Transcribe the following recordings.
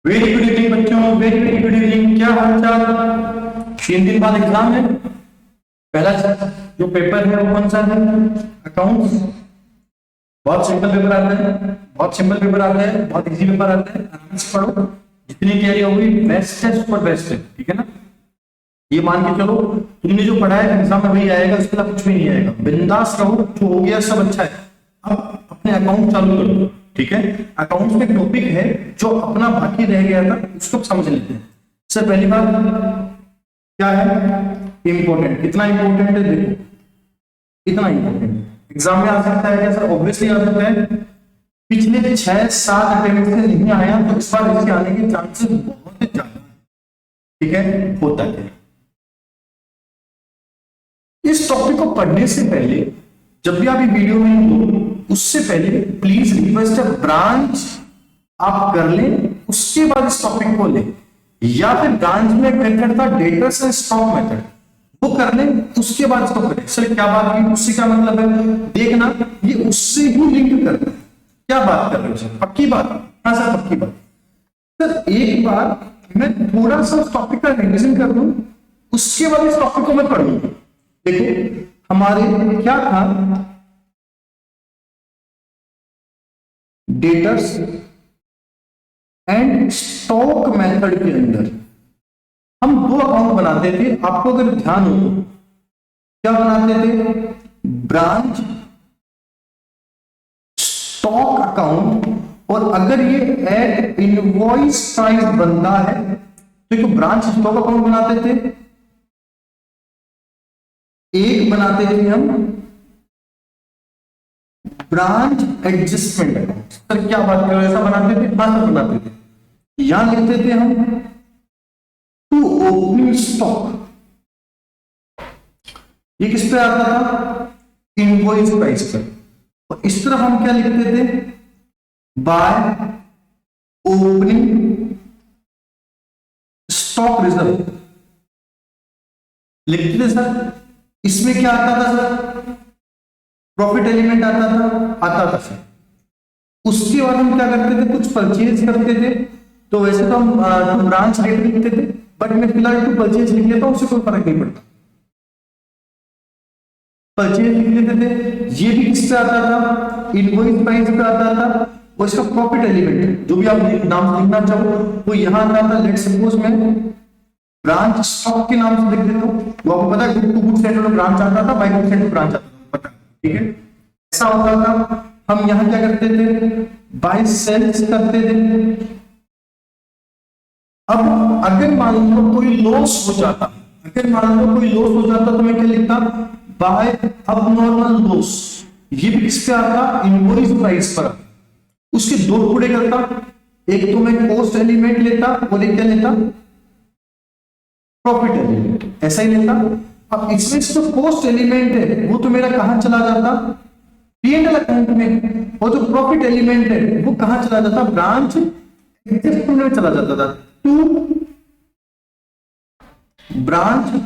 Very good evening बच्चों, very very good evening. क्या हाल चाल? 3 दिन बाद एग्जाम है। पहला जो पेपर है वो कौन सा है? अकाउंट्स। बहुत सिंपल पेपर आता है, बहुत सिंपल पेपर आता है, बहुत इजी पेपर आता है। आराम से पढ़ो, जितनी तैयारी होगी बेस्ट है, सुपर बेस्ट है, ठीक है ना। ये मान के चलो तुमने जो पढ़ा है एग्जाम में वही आएगा, उसके अलावा कुछ भी नहीं आएगा। बिंदास रहो, जो हो गया सब अच्छा है। अब अपने अकाउंट चालू कर दो, ठीक है। अकाउंट्स में एक टॉपिक है जो अपना बाकी रह गया था, उसको समझ लेते हैं। सर पहली बात क्या है? इंपॉर्टेंट। कितना इंपॉर्टेंट है देखो, इतना इंपॉर्टेंट एग्जाम में आ सकता है क्या सर? ऑब्वियसली आ सकता है। पिछले 6-7 अटेम्प्ट से नहीं आया तो इस बार इसके आने के चांसेस बहुत ज्यादा है, ठीक है। होता है इस टॉपिक को पढ़ने से पहले, जब भी आप ये वीडियो में हो उससे पहले प्लीज रिक्वेस्ट है ब्रांच आप कर लें, उसके बाद इस टॉपिक को लें। या फिर ब्रांच में मेथड था डेटर्स एंड स्टॉक मेथड, वो कर लें, उसके बाद इसको करें। सर क्या बात की? उससे क्या मतलब है? देखना, ये उससे ही लिंक करता है। क्या बात कर रहे हो सर? पक्की बात? हाँ सर पक्की बात। सर एक बार मैं थोड़ा सा उस टॉपिक का रिवीजन कर दूं, उसके बाद इस टॉपिक को मैं पढ़ूंगा। देखो हमारे क्या था, डेटर्स एंड स्टॉक मेथड के अंदर हम 2 अकाउंट बनाते थे। आपको अगर ध्यान हो तो क्या बनाते थे? Branch stock account. और अगर ये एट इनवॉइस प्राइस बनता है तो एक ब्रांच स्टॉक अकाउंट बनाते थे, एक बनाते थे हम ब्रांच एडजस्टमेंट अकाउंट। सर क्या बात कर रहे हो? ऐसा बनाते थे? हाँ सर बनाते थे। यहां लिखते थे हम टू ओपनिंग स्टॉक। ये किस पे आता था? इनवॉइस प्राइस पर। और इस तरफ हम क्या लिखते थे? बाय ओपनिंग स्टॉक रिजर्व लिखते थे सर। इसमें क्या आता था सर? प्रॉफिट एलिमेंट आता था सर। उसके बाद हम क्या करते थे? कुछ परचेज करते थे। तो वैसे तो हम टू ब्रांच रेट लिखते थे, बट मैं फिलहाल टू परचेज लिख लेता हूं, उससे कोई फर्क नहीं पड़ता। परचेज लिख लेते थे। ये भी किस पे आता था? इनवॉइस प्राइस पे आता था। और इसका प्रॉफिट एलिमेंट जो भी आप नाम लिखना चाहो वो यहां आता था। लेट्स सपोज मैं ब्रांच स्टॉक के नाम से लिख देता हूं। वो आपको पता है, गुड टू गुड सेंटर में ब्रांच आता था, बाय गुड सेंटर ब्रांच आता था, पता, ठीक है। ऐसा होता था। हम यहां क्या करते थे? बाय सेल्स करते थे। अब अगर मान लो कोई लॉस हो जाता, तो मैं क्या लिखता? By abnormal loss. ये भी किस पे आता? इनवॉइस प्राइस पर। उसके 2 टुकड़े करता, एक तो मैं कॉस्ट एलिमेंट लेता और एक क्या लेता? Profit element. ऐसा ही लेता। अब इसमें जो कॉस्ट एलिमेंट है वो तो मेरा कहां चला जाता? P&L अकाउंट में। और जो प्रॉफिट एलिमेंट है वो कहां चला जाता? ब्रांच एडजस्टमेंट में चला जाता था, टू ब्रांच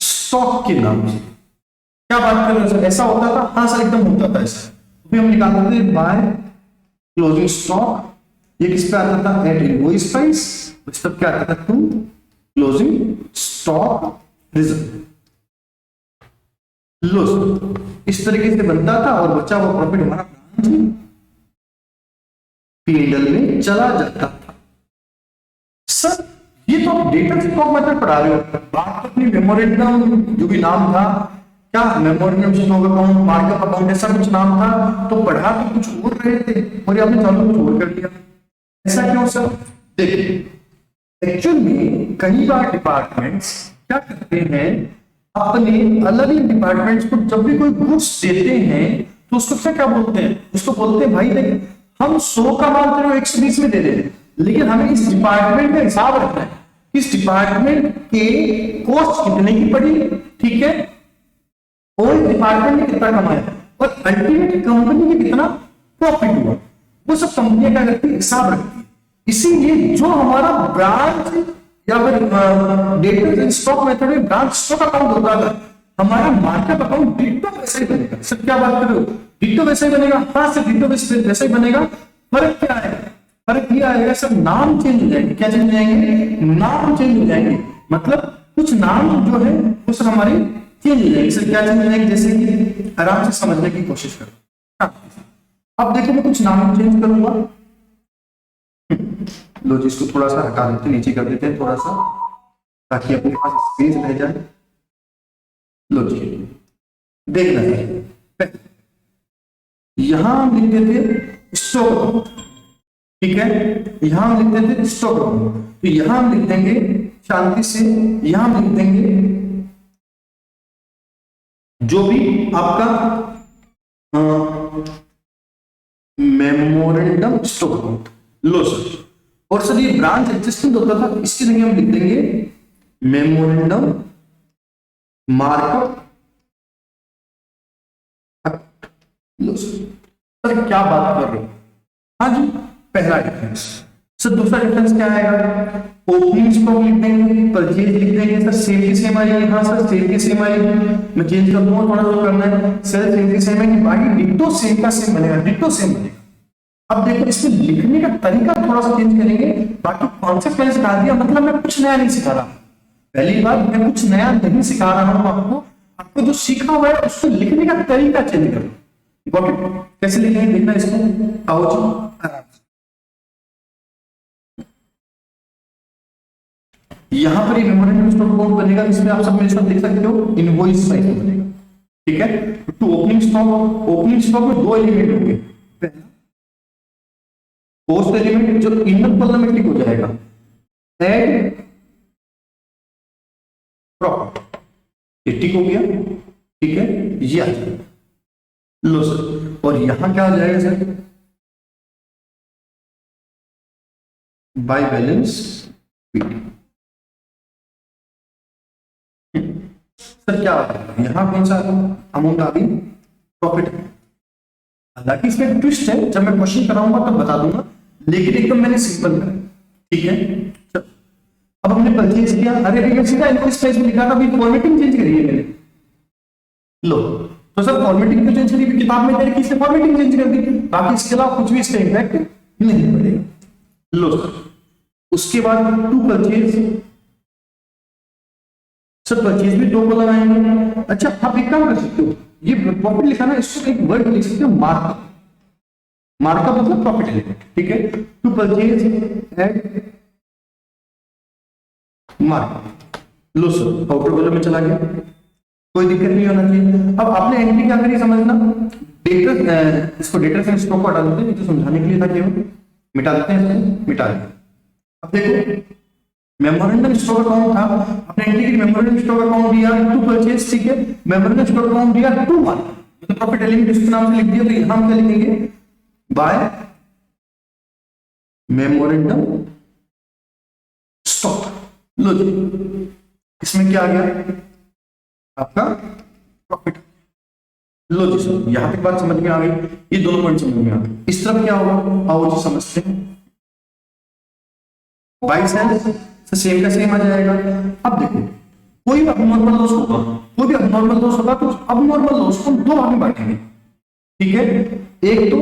स्टॉक के नाम से। क्या बात कर रहे हो सर? ऐसा होता था? हाँ सर एकदम होता था ऐसा। तो हम निकालते थे बाय क्लोजिंग स्टॉक। ये किस पे आता था? At invoice price. इस पर क्या आता था? To closing stock reserve. Loss इस तरीके से बनता था और बचा हुआ प्रॉफिट हमारा ब्रांच P&L में चला जाता था। सर ये तो आप डेटा स्टॉक मेथड पढ़ा रहे हो, बात तो अपनी मेमोरेंडम जो भी नाम था, क्या memorandum stock account, markup account, ऐसा कुछ नाम था, तो पढ़ा तो कुछ और रहे थे और ये आपने चालू कुछ और कर दिया। ऐसा क्यों सर? देखिए एक्चुअल में कई बार डिपार्टमेंट्स क्या करते हैं, अपने अलग अलग डिपार्टमेंट्स को जब भी कोई गुड्स देते हैं तो उसको क्या बोलते हैं? उसको बोलते हैं भाई देख हम 100 का माल तेरे को 120 में दे रहे हैं, लेकिन हमें इस डिपार्टमेंट का हिसाब रखना है, इस डिपार्टमेंट के कॉस्ट कितने की पड़ी, ठीक है, और इस डिपार्टमेंट ने कितना कमाया और अल्टीमेट कंपनी में कितना प्रॉफिट हुआ, वो सब कंपनियां क्या करती है? हिसाब रखती है। इसीलिए जो हमारा ब्रांच या फिर डेटा स्टॉक मेथड में ब्रांच स्टॉक अकाउंट होता था, हमारा मार्कअप अकाउंट डिट्टो वैसा ही बनेगा। सर क्या बात कर रहे हो? डिट्टो वैसा ही बनेगा? हाँ सर डिट्टो वैसा ही बनेगा। फर्क क्या है? फर्क ये क्या आएगा सर, नाम चेंज हो जाएंगे। क्या चेंज हो जाएंगे, नाम चेंज हो जाएंगे। मतलब कुछ नाम जो है वो सर हमारे चेंज हो जाएंगे। सर क्या चेंज हो जाएंगे, जैसे कि आराम से समझने की कोशिश करो। हाँ, अब देखो मैं कुछ नाम चेंज करूंगा। लो जी, इसको थोड़ा सा हटा देते, नीचे कर देते हैं थोड़ा सा, ताकि अपने पास स्पेस रह जाए। लो जी, देखना चाहिए, यहां हम लिख देते स्टॉक, ठीक है, यहां हम लिख देते स्टॉक। तो यहां हम लिख देंगे शांति से, यहां हम लिख देंगे जो भी आपका मेमोरेंडम स्टॉक। लो सर, और सर ये ब्रांच एडजस्टमेंट होता था, इसकी जगह हम लिख देंगे मेमोरेंडम मार्कअप। लो सर क्या बात कर रहे हो, हाँ जी, पहला डिफरेंस। सर दूसरा डिफरेंस क्या आएगा, ओपनिंग स्टॉक लिख देंगे, परचेज लिख देंगे। सर सेल की सेम आएगी, हाँ सर सेल की सेम आएगी। मैं चेंज कर दूंगा, थोड़ा सा करना है। सर सेल की सेम है कि बाकी डिट्टो सेम का सेम बनेगा, डिट्टो सेम बनेगा। अब देखो इसमें लिखने का तरीका थोड़ा सा चेंज करेंगे, बाकी कॉन्सेप्ट मैंने सिखा दिया। मतलब मैं कुछ नया नहीं सिखा रहा, पहली बार मैं कुछ नया नहीं सिखा रहा हूं आपको। आपको जो सीखा हुआ है उसको लिखने का तरीका चेंज करो। Got it? कैसे लिखेंगे देखना इसको, आओ जी आराम से। यहां पर ये मेमोरेंडम स्टॉक अकाउंट बनेगा, इसमें आप सब मेरे साथ देख सकते हो, इनवॉइस टाइप बनेगा, ठीक है। To opening stock, opening stock में दो एलिमेंट होंगे, पहला पोस्ट एलिमेंट जो इनर कॉलम में टिक हो जाएगा, ऐड प्रॉफिट, ये टिक हो गया, ठीक है, ये आ जाएगा। लो सर, और यहां क्या आ जाएगा sir, by balance sheet. Sir क्या यहां कौन सा अमाउंट आ गई, प्रॉफिट। हालांकि इसमें ट्विस्ट है, जब मैं क्वेश्चन कराऊंगा तब बता दूंगा, लेकिन एकदम मैंने सिंपल करा, ठीक है। अब हमने परचेज किया, अरे भैया सीधा इनवॉइस प्राइस में लिखा था, अभी फॉर्मेटिंग चेंज करी है मैंने। लो तो सर फॉर्मेटिंग क्यों चेंज करी, किताब में तेरे किसने फॉर्मेटिंग चेंज कर दी, बाकी इसके अलावा कुछ भी इसका इंपैक्ट नहीं पड़ेगा। लो सर, उसके बाद टू परचेज, सर परचेज भी दो कॉलम आएंगे। अच्छा आप एक काम कर सकते हो, ये प्रॉफिट लिखा ना, इसको एक वर्ड लिख सकते हो मार्कअप। मार्कअप मतलब प्रॉफिट एलिमेंट, ठीक है। To purchase and markup. लो सर आउटर कॉलम में चला गया, कोई दिक्कत नहीं होना चाहिए। अब आपने एंट्री क्या करी समझना, डेटर, इसको डेटर से स्टॉक को हटा देते हैं, तो समझाने के लिए था केवल, मिटा देते हैं, मिटा दिया। अब देखो मेमोरेंडम स्टॉक अकाउंट था, आपने एंट्री की मेमोरेंडम स्टॉक अकाउंट दिया टू परचेज, ठीक है, मेमोरेंडम स्टॉक अकाउंट दिया टू मार्कअप, मतलब प्रॉफिट एलिमेंट इसके नाम से लिख दिया। तो यहां हम क्या लिखेंगे, बाय मेमोरेंडम स्टॉक। लो जी, इसमें क्या आ गया आपका प्रॉफिट। लो जी सर, यहां तक बात समझ में आ गई, ये दोनों पॉइंट समझ में आ गए। इस तरफ क्या होगा, आओ जी समझते हैं। बाई सेल सेम का सेम आ जाएगा। अब देखो कोई भी अबनॉर्मल लॉस होगा, कोई भी अबनॉर्मल लॉस होगा, तो अबनॉर्मल लॉस को दो भाग में बांटेंगे, ठीक है। एक तो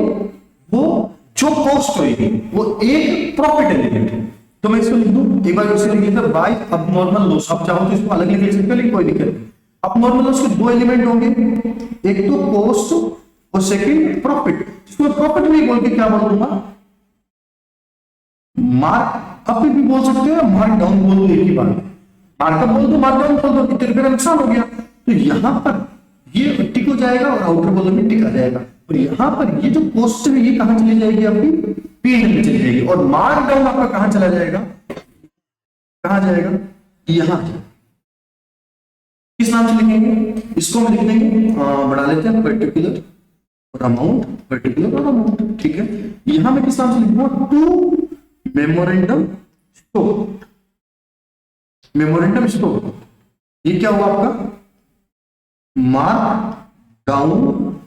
वो जो कॉस्ट होगी वो एक प्रॉफिट एलिमेंट है, तो मैं इसको लिख दूं, एक बार इसे लिख लेता बाय अबनॉर्मल लॉस। आप चाहो तो इसको अलग लिख सकते हो, लेकिन कोई दिक्कत नहीं। अबनॉर्मल लॉस के दो एलिमेंट होंगे, एक तो कॉस्ट और सेकंड प्रॉफिट। इसको प्रॉफिट में बोल के क्या बोल दूंगा, मार्क अप भी बोल सकते हो, मार्क डाउन बोल दो, एक ही बात। मार्कअप बोल दो, मार्क डाउन बोल दो, कितने रुपए का नुकसान हो गया। तो यहां पर ये टिक हो जाएगा और आउटर कॉलम में टिक आ जाएगा, और यहां पर ये जो कॉस्ट है ये कहां चली जाएगी, आपकी पीएनएल में चली जाएगी। और मार्क डाउन आपका कहां चला जाएगा, कहां जाएगा, यहां। किस नाम से लिखेंगे, इसको हम लिख देंगे, बढ़ा लेते हैं, पर्टिकुलर और अमाउंट, पर्टिकुलर और अमाउंट, ठीक है। यहां मैं किस नाम से लिखूंगा, to memorandum stock. Memorandum stock ये क्या हुआ आपका, mark down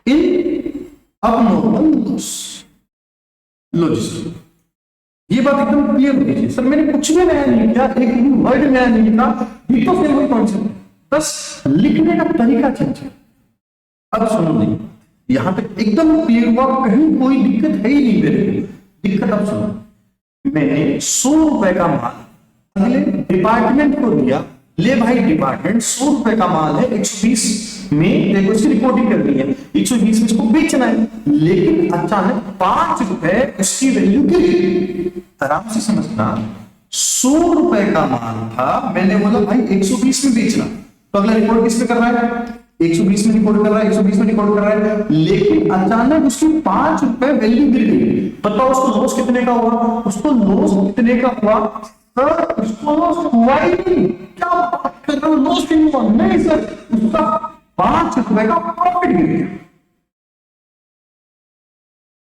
in abnormal loss. लो जी, ये बात एकदम क्लियर होनी चाहिए। सर मैंने कुछ भी नया नहीं लिखा, एक भी वर्ड नया नहीं लिखा, ये तो फिर वही कॉन्सेप्ट, बस लिखने का तरीका चेंज है। अब सुनो जी, यहां तक एकदम क्लियर हुआ, कहीं कोई दिक्कत है ही नहीं मेरे को। दिक्कत अब सुनो, मैंने 100 रुपए का माल अगले डिपार्टमेंट को दिया, ले भाई डिपार्टमेंट 100 रुपए का माल है, 120 में देखो इसकी रिपोर्टिंग करनी है, 120 में इसको बेचना है, लेकिन अचानक 5 रुपए उसकी वैल्यू गिर गई। आराम से समझना, 100 रुपए का माल था, मैंने बोला भाई 120 में बेचना, तो अगला रिकॉर्ड किस पे कर रहा है, 120 में रिकॉर्ड कर रहा है, 120 में रिकॉर्ड कर रहा है, लेकिन अचानक उसकी 5 रुपए वैल्यू गिर गई। बताओ उसको लॉस कितने का हुआ, उसको लॉस कितने का हुआ सर, उसको लॉस हुआ ही नहीं, क्या बात कर रहे हो, लॉस नहीं हुआ, नहीं सर, उसका 5 रुपए का प्रॉफिट गिर गया।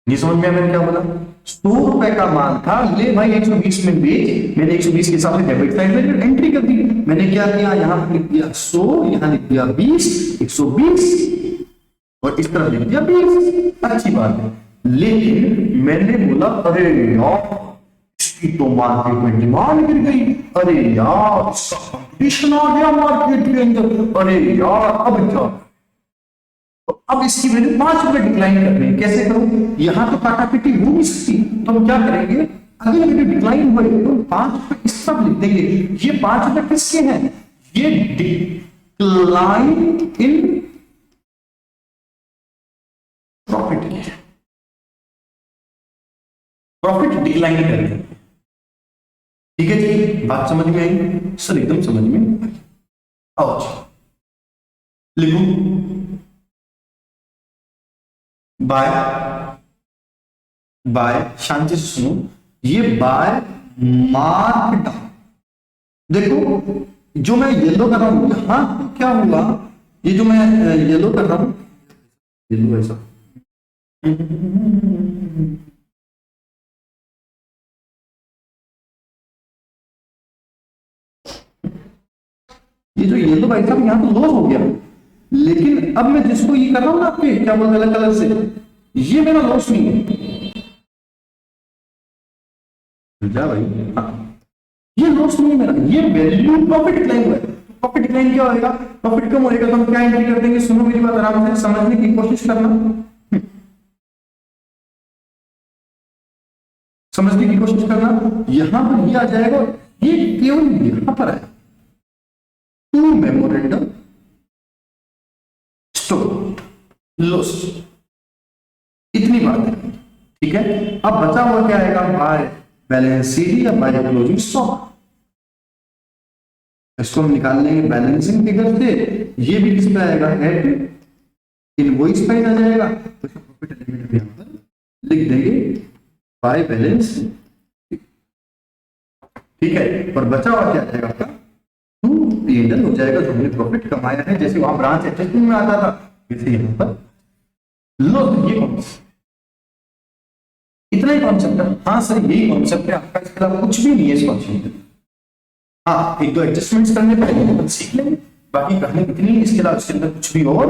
नहीं समझ में मैंने क्या बोला, 100 रुपए का माल था, ले भाई 120 में बेच, मैंने 120 के हिसाब से डेबिट साइड में एंट्री कर दी, मैंने क्या किया, यहाँ पर लिख दिया 100, यहाँ लिख दिया 20, 120 और इस तरफ लिख दिया 20, अच्छी बात है। लेकिन मैंने बोला अरे यार इसकी तो मार्केट में डिमांड गिर गई, अरे यार इसका कंपटीशन आ गया मार्केट के अंदर, अरे यार अब क्या, अब इसकी वैल्यू 5 रुपए डिक्लाइन करनी है, कैसे करूं, यहां तो काटापीटी हो नहीं सकती, तो हम क्या करेंगे, अगर वैल्यू डिक्लाइन हुए तो 5 रुपए इस तरफ लिख देंगे, ये 5 रुपए किसके हैं, ये decline in profit, profit decline करेंगे। ठीक है जी, बात समझ में आई सर, एकदम समझ में आओ लिखो, बाय, बाय शांति से सुनो, ये बाय मार्क डाउन, देखो जो मैं येलो कर रहा हूं यहां तो क्या हुआ, ये जो मैं येलो कर रहा हूं, येलो ऐसा ये जो येलो भाई साहब यहां तो लॉस हो गया, लेकिन अब मैं जिसको ये कर रहा हूं ना आपके क्या बोलते अलग कलर से, ये मेरा लॉस नहीं है, जा भाई हाँ, ये लॉस नहीं है मेरा, ये वैल्यू प्रॉफिट डिक्लाइन हुआ है, प्रॉफिट डिक्लाइन क्या होएगा, प्रॉफिट कम होएगा तो हम क्या एंट्री कर देंगे, सुनो मेरी बात आराम से समझने की कोशिश करना, समझने की कोशिश करना, यहां पर ये आ जाएगा, ये केवल यहां पर है टू मेमोरेंडम स्टोर लॉस, इतनी बात है, ठीक है। अब बचा हुआ क्या आएगा, बाय बैलेंस शीट या बाय क्लोजिंग स्टॉक, इसको हम निकाल लेंगे बैलेंसिंग फिगर से, ये भी किस पे आएगा, एट इनवॉइस पे आ जाएगा, तो इसका प्रॉफिट एलिमेंट भी यहां पर लिख देंगे बाय बैलेंस, ठीक है। और बचा हुआ क्या आएगा आपका, P&L हो जाएगा, जो हमने प्रॉफिट कमाया है, जैसे वहां ब्रांच एडजस्टमेंट में आता था वैसे यहां पर लॉस, ये कॉन्सेप्ट, इतना ही कॉन्सेप्ट है, हाँ सर यही कॉन्सेप्ट है आपका, इसके अलावा कुछ भी नहीं है इस कॉन्सेप्ट में, हाँ एक दो एडजस्टमेंट्स करने पड़ेंगे सीख लेंगे, बाकी कहानी इतनी, इसके अलावा इसके अंदर कुछ भी और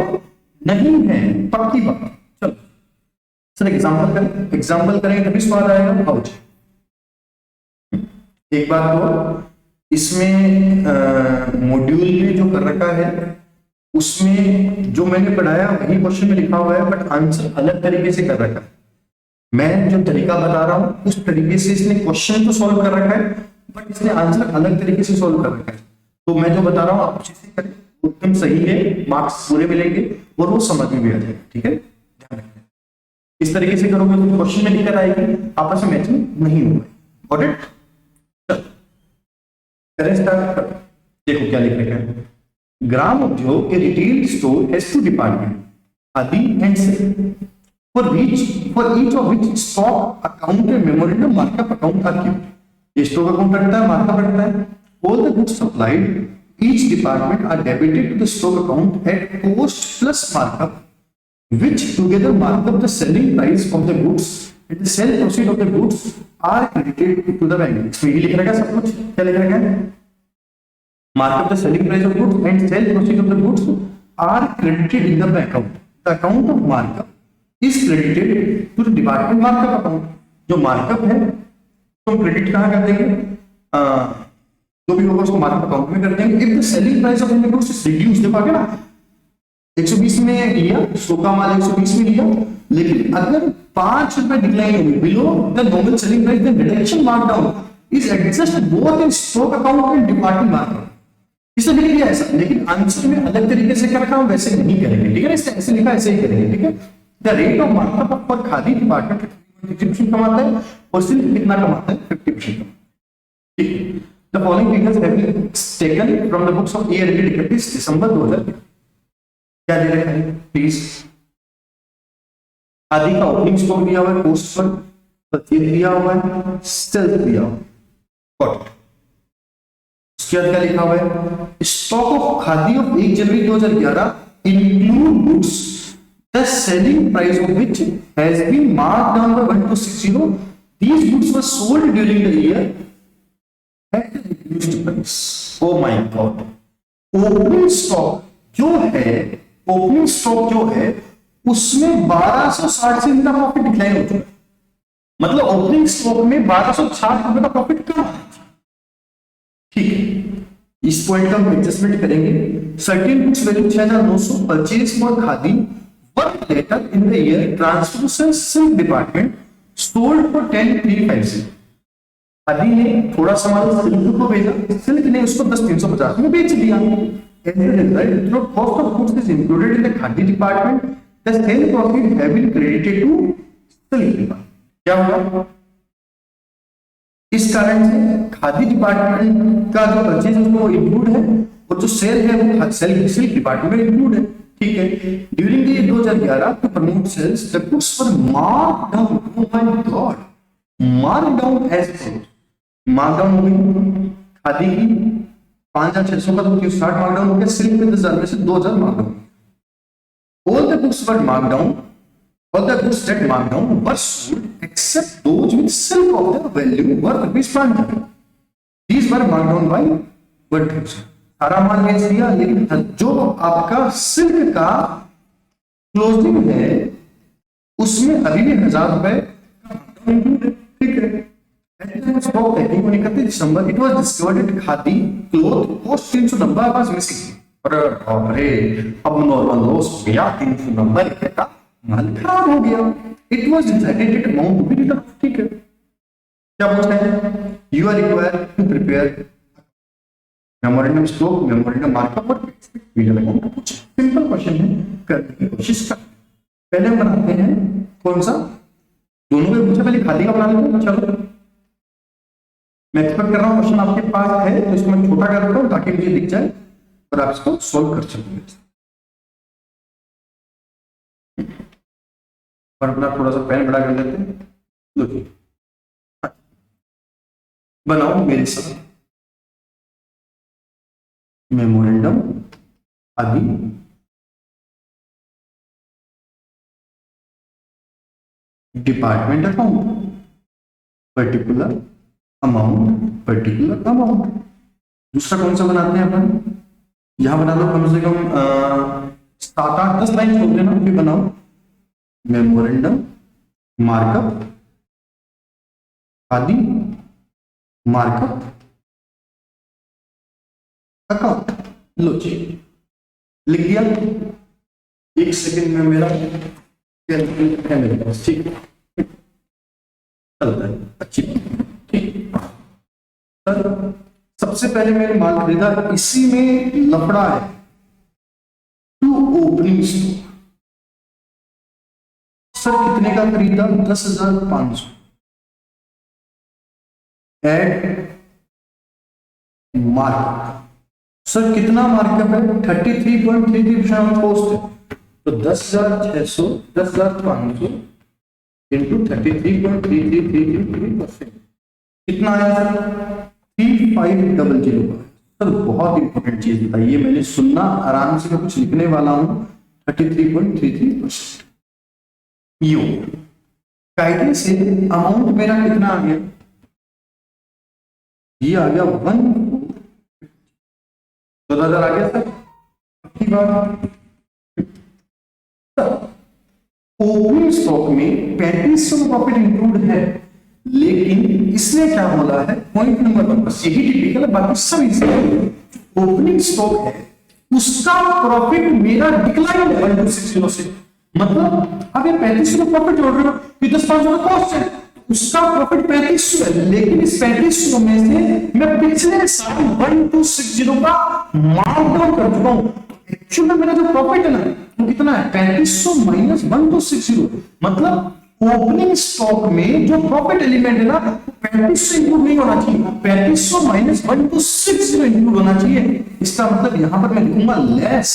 नहीं है, पक्की बात। चलो सर एग्जाम्पल करें, एग्जाम्पल करेंगे तभी स्वाद आएगा। आओ एक बात तो इसमें मॉड्यूल में जो कर रखा है उसमें जो मैंने पढ़ाया वही क्वेश्चन में लिखा हुआ है, बट आंसर अलग तरीके से कर रखा है, मैं जो तरीका बता रहा हूं उस तरीके से इसने क्वेश्चन तो सॉल्व कर रखा है, बट इसने आंसर अलग तरीके से सॉल्व कर रखा है, तो मैं जो बता रहा हूं आप अच्छे से करें, एकदम सही है, मार्क्स पूरे मिलेंगे और वो समझ में भी आ जाएगा, ठीक है, ध्यान रखना, इस तरीके से करोगे तो क्वेश्चन में दिक्कत आएगी, आपस में मैचिंग नहीं होगा, गॉट इट। देखो क्या लिख रखा है, ग्राम उद्योग के retail store has two department आदि and sale for each of which stock account and memorandum markup account are kept, ये स्टॉक अकाउंट रखता है, मार्कअप रखता है, all the goods supplied each department are debited to the stock account at cost plus markup which together mark up the selling price of the goods and the sale proceed of the goods are credited to the bank। इसमें ये लिख रखा है सब कुछ, क्या लिख रखा है, mark up the selling price of goods and sale proceed of the goods are credited in the bank account। The account of markup is credited to the department markup account। जो मार्कअप है तो credit कहाँ कर देंगे, जो भी होगा उसको मार्कअप अकाउंट में कर देंगे। if the selling price of the goods is reduced, देखो आगे ना 120 में लिया, 100 का माल 120 में लिया, लेकिन अगर 5 रुपए डिक्लाइन होगी below the normal selling price, then reduction mark down is adjust both in stock account and departing mark. इसे लिख दिया ऐसा, लेकिन आंसर में अलग तरीके से कर रखा हूं, वैसे नहीं करेंगे, ठीक है। इसे ऐसे लिखा ऐसे ही करेंगे, ठीक है। The rate of markup for khadi department 50% कमाता है और सिल्क कितना कमाता है, 50% कमाता है, ठीक। The following figures have been taken from the books of year ended 31 December 2000। क्या दे रखा है प्लीज? खादी का ओपनिंग स्टॉक दिया हुआ है, कॉस्ट पर परचेज दिया हुआ है, सेल्स दिया हुआ है, कॉस्ट। उसके बाद क्या लिखा हुआ है? Stock of khadi of 1 January 2011 include goods the selling price of which has been marked down by 1260। These goods were sold during the year at reduced price. Oh my god, opening stock जो है उसमें 1260 से इतना profit decline हो चुका है। मतलब opening stock में 1260 रुपए का प्रॉफिट कम है, ठीक है। इस पॉइंट का हम एडजस्टमेंट करेंगे। Certain goods value 6900 purchase for khadi were later in the year transfer silk department sold for 10350। Khadi ने थोड़ा सामान सिल्क को भेजा, सिल्क ने उसको 10350 में बेच दिया। As a result, the cost of goods is included in the Khadi department. The sale profit have been credited to silk department. क्या होगा? इस कारण से खादी डिपार्टमेंट का जो परचेज उसमें वो इंक्लूड है और जो सेल है वो सिल्क डिपार्टमेंट में इंक्लूड है, ठीक है। During the year 2011 to promote sales the goods were marked down. Oh my god, marked down as follows. Mark down हो गई खादी की 5600 का तो स्टार्ट मार्क डाउन हो गया, सिल्क में 10,000 में से 2,000 mark down. All the books were marked down, all the books that marked down were sold except those with silk of the value worth ₹500. These were marked down by 1,000. सारा माल बेच दिया, लेकिन जो आपका सिल्क का क्लोजिंग है उसमें अभी भी 1,000 रुपए का इंक्लूड है, ठीक है। Stock taking on 31 December, it was discovered that Khadi cloth cost 390 was missing. अरे अब नॉर्मल लॉस हो गया, 390 रुपए का माल खराब हो गया। It was decided that amount to be returned, ठीक है। क्या पूछना है? You are required to prepare memorandum stock, memorandum markup और P&L account। कुछ सिंपल क्वेश्चन है, करने की कोशिश कर। पहले हम बनाते हैं कौन सा? दोनों में पूछा, पहले खादी का बना लेते हैं। चलो मैं एक्सपेक्ट कर रहा हूं क्वेश्चन आपके पास है, तो इसको मैं छोटा कर देता हूं ताकि मुझे दिख जाए और आप इसको सॉल्व कर सकेंगे। और अपना थोड़ा सा पेन बड़ा कर लेते हैं। लो बनाओ मेरे साथ मेमोरेंडम आदि डिपार्टमेंट अकाउंट पर्टिकुलर अमाउंट। दूसरा कौन सा बनाते हैं अपन? यहां बना लो कम से कम 7-8-10 लाइन छोड़ देना, फिर बनाओ मेमोरेंडम मार्कअप आदि मार्कअप अकाउंट। लो जी लिख दिया। 1 सेकंड में मेरा कैलकुलेटर है मेरे पास, ठीक है, चलता है, अच्छी ठीक। सर सबसे पहले मैंने माल खरीदा, इसी में लफड़ा है, टू ओपनिंग स्टॉक। सर कितने का खरीदा? 10,500। Add markup. सर कितना मार्कअप है? 33.33% कॉस्ट है, तो 10,600 10,500 इंटू 33.3333% कितना आया सर? 3500। सर बहुत इंपॉर्टेंट चीज बताइए, मैंने सुनना आराम से, मैं कुछ लिखने वाला हूं। 33.33% यू कायदे से अमाउंट मेरा कितना आ गया? ये आ गया 14,000 आ गया सर। की बात ओपनिंग स्टॉक में 3500 का प्रॉफिट इंक्लूड है, लेकिन इसने क्या बोला है? पॉइंट नंबर 1, बस यही टिपिकल है, बाकी सब इजी है। ओपनिंग स्टॉक है उसका प्रॉफिट मेरा डिक्लाइन है 1260 से, मतलब अब ये 3500 का प्रॉफिट जोड़ रहे हो, ये 10,500 का कॉस्ट है, उसका प्रॉफिट 3500 है, लेकिन इस 3500 में से मैं पिछले साल 1260 का मार्क डाउन कर चुका हूं। एक्चुअली मेरा जो प्रॉफिट है ना वो कितना है, 3500 माइनस 1260, मतलब ओपनिंग स्टॉक में जो प्रॉफिट एलिमेंट है ना 3500 इंक्लूड नहीं होना चाहिए, 3500 माइनस 1260 इंक्लूड होना चाहिए। इसका मतलब यहां पर मैं लिखूंगा लेस।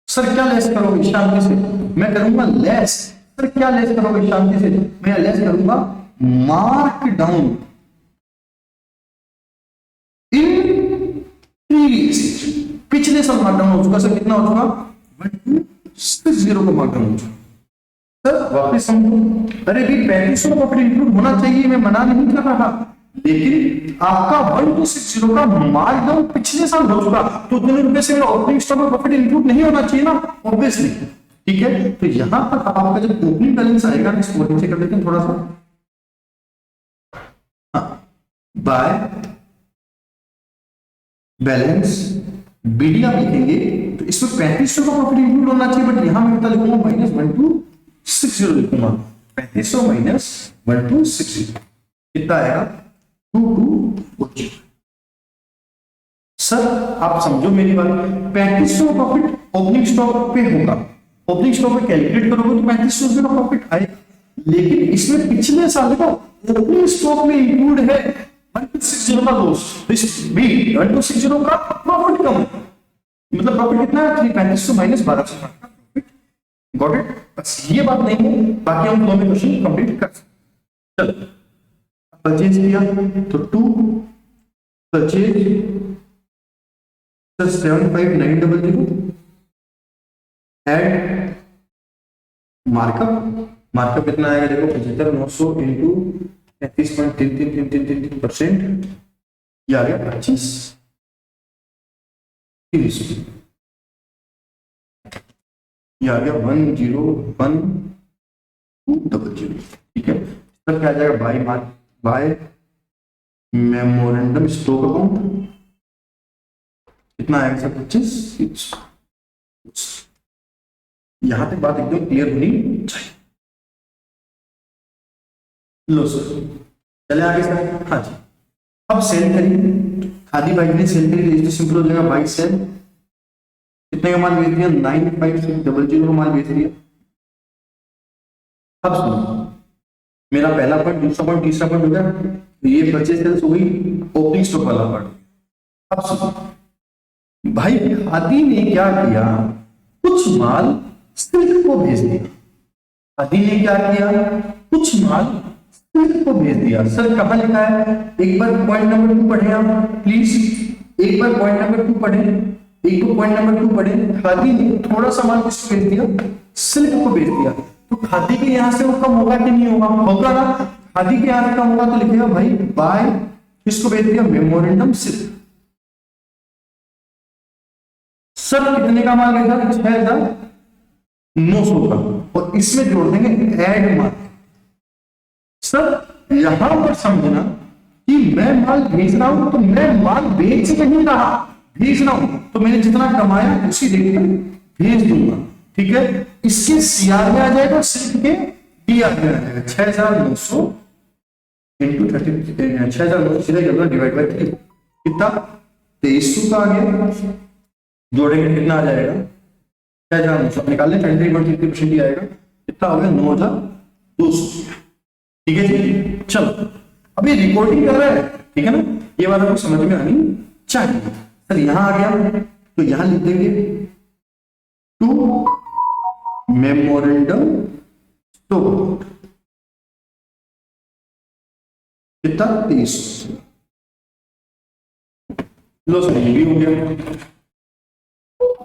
सर क्या लेस करोगे शांति से, मैं करूंगा लेस। सर क्या लेस करोगे शांति से, मैं लेस करूंगा मार्क डाउन इन प्रीवियस, पिछले साल मार्क डाउन हो चुका। सर कितना हो चुका, 1260 का मार्क डाउन हो चुका। सर वापस समझो, अरे भी 3500 का प्रॉफिट इंक्लूड होना चाहिए, मैं मना नहीं कर रहा, लेकिन आपका 1260 का मार्क डाउन पिछले साल हो चुका, तो उतने रुपए से मेरा ओपनिंग स्टॉक में प्रॉफिट इंक्लूड नहीं होना चाहिए ना, ऑब्वियसली। ठीक है, तो यहां पर आपका जब ओपनिंग बैलेंस आएगा, इसको नीचे कर देते हैं थोड़ा सा, बाय बैलेंस बीडी आप लिखेंगे तो इसमें 3500 का प्रॉफिट इंक्लूड होना चाहिए, बट यहां मैं कितना लिखूंगा, माइनस 1260 लिखूंगा। 3500 माइनस 1260 कितना आएगा, 2240। सर आप समझो मेरी बात, 3500 का प्रॉफिट ओपनिंग स्टॉक पे होगा, ओपनिंग स्टॉक पे कैलकुलेट करोगे तो 3500 रुपए का प्रॉफिट आएगा, लेकिन इसमें पिछले साल का ओपनिंग स्टॉक में इंक्लूड है 1260 का लॉस, तो इस भी 1260 का प्रॉफिट कम है, मतलब प्रॉफिट कितना है, 3500 माइनस 1200 का प्रॉफिट। गॉट इट, बस ये बात नहीं है, बाकी हम दोनों क्वेश्चन कंप्लीट कर सकते। चलो परचेज किया तो 2 परचेज 75900 एड मार्कअप, मार्कअप कितना आएगा देखो, 75,900 इंटू 33.3333%, ये आ गया 25,300, ये आ गया 101,200। ठीक है, सर क्या आ जाएगा, bye mark bye memorandum stock account कितना आएगा सर, 25। यहां तक बात एकदम क्लियर होनी चाहिए। लो सर चले आगे सर, हाँ जी, अब सेल करिए, खादी बाइक ने सेल करी तो सिंपल हो जाएगा, बाइक सेल कितने का माल बेच दिया, 95,600 का माल बेच दिया। अब सुनो मेरा पहला पॉइंट, दूसरा पॉइंट, तीसरा पॉइंट हो गया, तो ये परचेज सेल्स हो गई, ओपनिंग स्टॉक वाला पार्ट। अब सुनो भाई, खादी ने क्या किया, कुछ माल सिल्क को भेज दिया, खादी ने क्या किया, कुछ माल सिल्क को भेज दिया। सर कहां लिखा है, एक बार पॉइंट नंबर 2 पढ़े आप प्लीज, एक बार पॉइंट नंबर 2 पढ़े, एक को पॉइंट नंबर 2 पढ़े। खादी ने थोड़ा सा माल किसको भेज दिया, सिल्क को भेज दिया, तो खादी के यहां से वो कम होगा कि नहीं होगा, होगा ना, खादी के यहां से कम होगा तो लिखेगा भाई बाय किसको भेज दिया, मेमोरेंडम सिल्क। सर कितने का माल भेजा, 6,900 का, और इसमें जोड़ देंगे ऐड माल। सर यहां पर समझना कि मैं माल भेज रहा हूं तो मैं माल बेच नहीं रहा, भेज रहा हूं, तो मैंने जितना कमाया उसी रेट में भेज दूंगा। ठीक है, इसके सीआर में आ जाएगा, सिल्क के डीआर में आ जाएगा, 6,900 इंटू 30, 6,900 सीधे डिवाइड बाय 3 कितना, 2300 का आ गया, जोड़ेंगे कितना आ जाएगा, 6,900 निकाल लें, 23.33% ही आएगा, कितना हो गया, 9,200। ठीक है जी, चलो अभी रिकॉर्डिंग कर रहा है, ठीक है ना, ये बात आपको समझ में आनी चाहिए। सर यहां आ गया तो यहां लिख देंगे टू मेमोरेंडम स्टॉक कितना, 30। लो सर ये भी हो गया।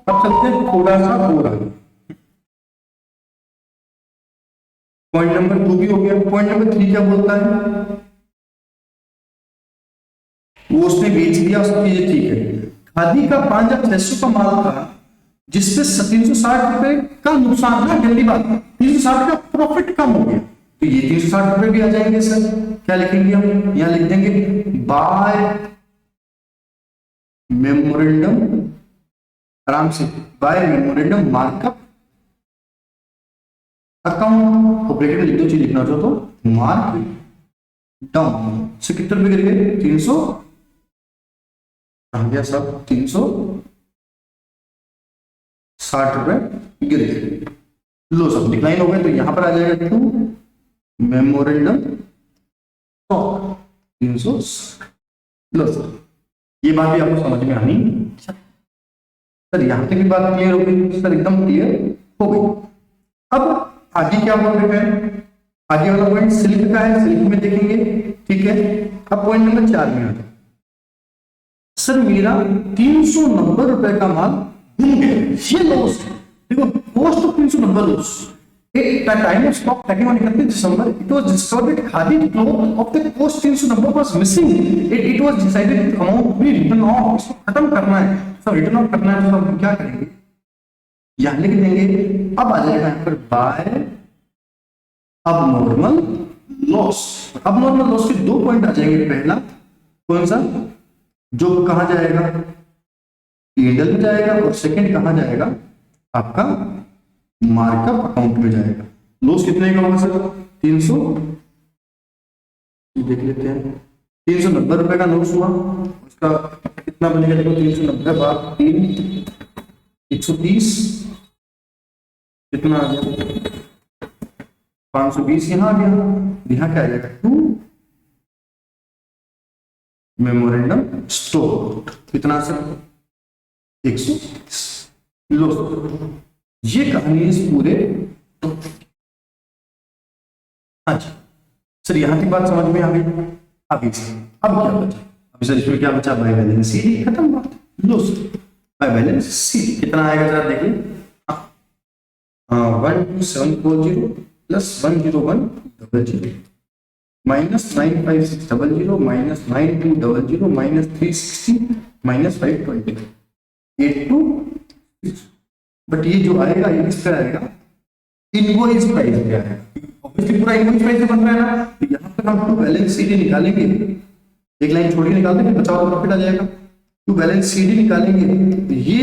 अब चलते हैं थोड़ा सा पूरा, पॉइंट नंबर 2 भी हो गया। पॉइंट नंबर 3 क्या बोलता है, वो उसने बेच दिया, उसकी चीजें ठीक है, खादी का 5,600 का माल था जिसपे 360 रुपए का नुकसान था, जल्दी बात, 360 का प्रॉफिट कम हो गया, तो ये 360 रुपए भी आ जाएंगे। सर क्या लिखेंगे हम, यहां लिख देंगे बाय मेमोरेंडम आराम से, बाय मेमोरेंडम मार्कअप अकाउंट, और ब्रैकेट में लिख दो, चीज लिखना चाहो तो मार्क डाउन से कितने रुपए गिर गए, 300 आ गया सब, 360 रुपए गिर गए। लो सब डिक्लाइन हो गए, तो यहां पर आ जाएगा टू मेमोरेंडम स्टॉक 300। लो सर, ये बात भी आपको समझ में आनी सर, यहां तक की बात क्लियर हो गई सर, एकदम क्लियर हो गई। अब आगे क्या हुआ बेटा, आगे वाला पॉइंट सिल्क का है, सिल्क में देखेंगे, ठीक है। अब पॉइंट नंबर 4 में आते, सर मेरा 390 रुपए का माल गुम गया, ये लॉस है। देखो cost of 390 loss at the time of stock taking on 31 December, it was discovered that khadi cloth of the cost 390 was missing, it was decided amount be written off, इसको खत्म करना है, सब रिटर्न ऑफ करना है, तो हम क्या करेंगे, यहां लिख देंगे। अब आ जाएगा यहां पर बाय अब नॉर्मल लॉस, अब नॉर्मल लॉस के दो पॉइंट आ जाएंगे, पहला कौन सा, जो कहां जाएगा, पीएनएल में जाएगा, और सेकंड कहां जाएगा, आपका मार्कअप अकाउंट में जाएगा। लॉस कितने का होगा सर, 300, देख लेते हैं, 390 रुपए का लॉस हुआ, उसका कितना बनेगा, देखो 390 बार 3 130, कितना आ गया, 520 यहां आ गया, यहां क्या आ जाएगा, टू मेमोरेंडम स्टोर, कितना सर 130। लो ये कहानी है इस पूरे, हाँ जी सर, यहां की बात समझ में आ गई। अब क्या बचा, अभी सर इसमें क्या बचा, बाय बैलेंस सी, खत्म बात। लो सर बाय बैलेंस सी कितना आएगा जरा देखिए, 12740 plus 10100 minus 95600 minus 9200 minus 360 minus 520 82। But ये जो आएगा ये किस पे आएगा, इनवॉइस प्राइस पे आएगा, ऑब्वियसली पूरा इनवॉइस प्राइस बन रहा है ना, तो यहां पर हम टू बैलेंस सीडी निकालेंगे, एक लाइन छोड़ के निकालते हैं, बचा हुआ प्रॉफिट आ जाएगा, टू बैलेंस सीडी निकालेंगे, तो ये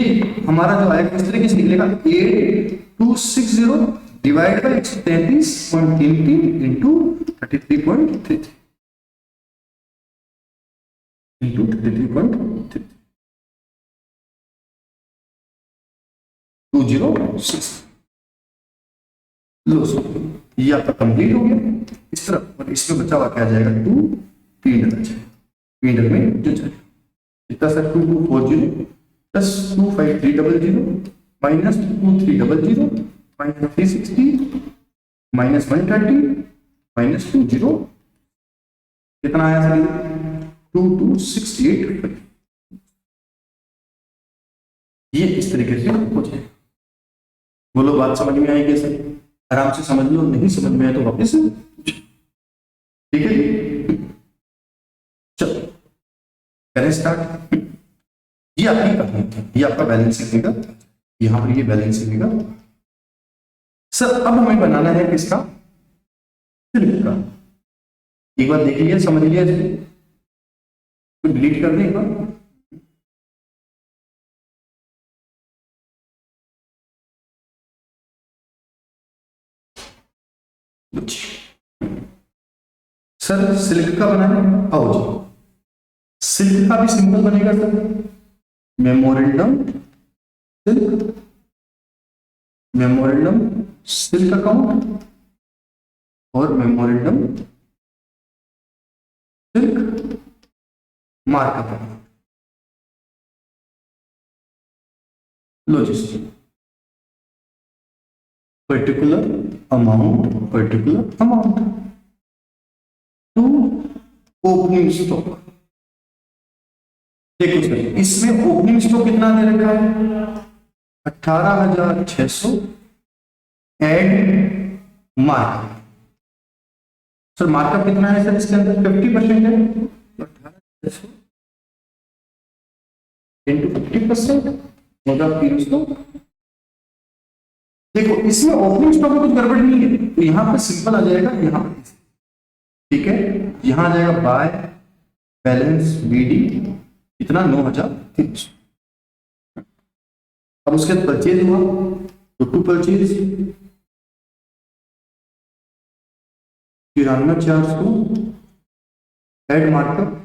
हमारा जो आएगा इस तरीके से निकलेगा, 8260 डिवाइड बाय 133.33 इंटू 33.33 इंटू 33.33 206। लो सो ये आपका कंप्लीट हो गया इस तरफ, और इसमें बचा हुआ क्या जाएगा, टू पीएनएल पीएनएल में जो जाएगा कितना sir, 2240 plus 25300 minus 2300 minus 360 minus 130 minus 20, कितना आया सर, 2268। ये इस तरीके से हो जाएगा। बोलो बात समझ में आएगी सर, आराम से समझ लो, नहीं समझ में आए तो वापस, ठीक है। चलो करें स्टार्ट। ये आपकी कहानी थी, ये आपका बैलेंसिंग का, यहां पर ये बैलेंसिंग का। सर अब हमें बनाना है किसका, सिल्क का। एक बार देख लिया, समझ लिया, तो डिलीट कर दें एक बार। सर सिल्क का बना है, आओ जी, सिल्क का भी सिंपल बनेगा sir, memorandum silk, memorandum silk account और मेमोरेंडम सिल्क मार्कअप अकाउंट। लो जी, particular amount to opening stock. देखो सर इसमें ओपनिंग स्टॉक कितना दे रखा है, 18,600 एड मार्कअप। सर मार्कअप कितना है सर इसके अंदर, 50% है, तो 18,600 इंटू 50% होगा 300। देखो इसमें ओपनिंग स्टॉक में कुछ गड़बड़ नहीं है, तो यहां पर सिंपल आ जाएगा, यहां पर ठीक है, यहां आ जाएगा बाय बैलेंस बीडी कितना, 9,300। अब उसके बाद परचेज हुआ, तो टू परचेज 93,400 एड मार्कअप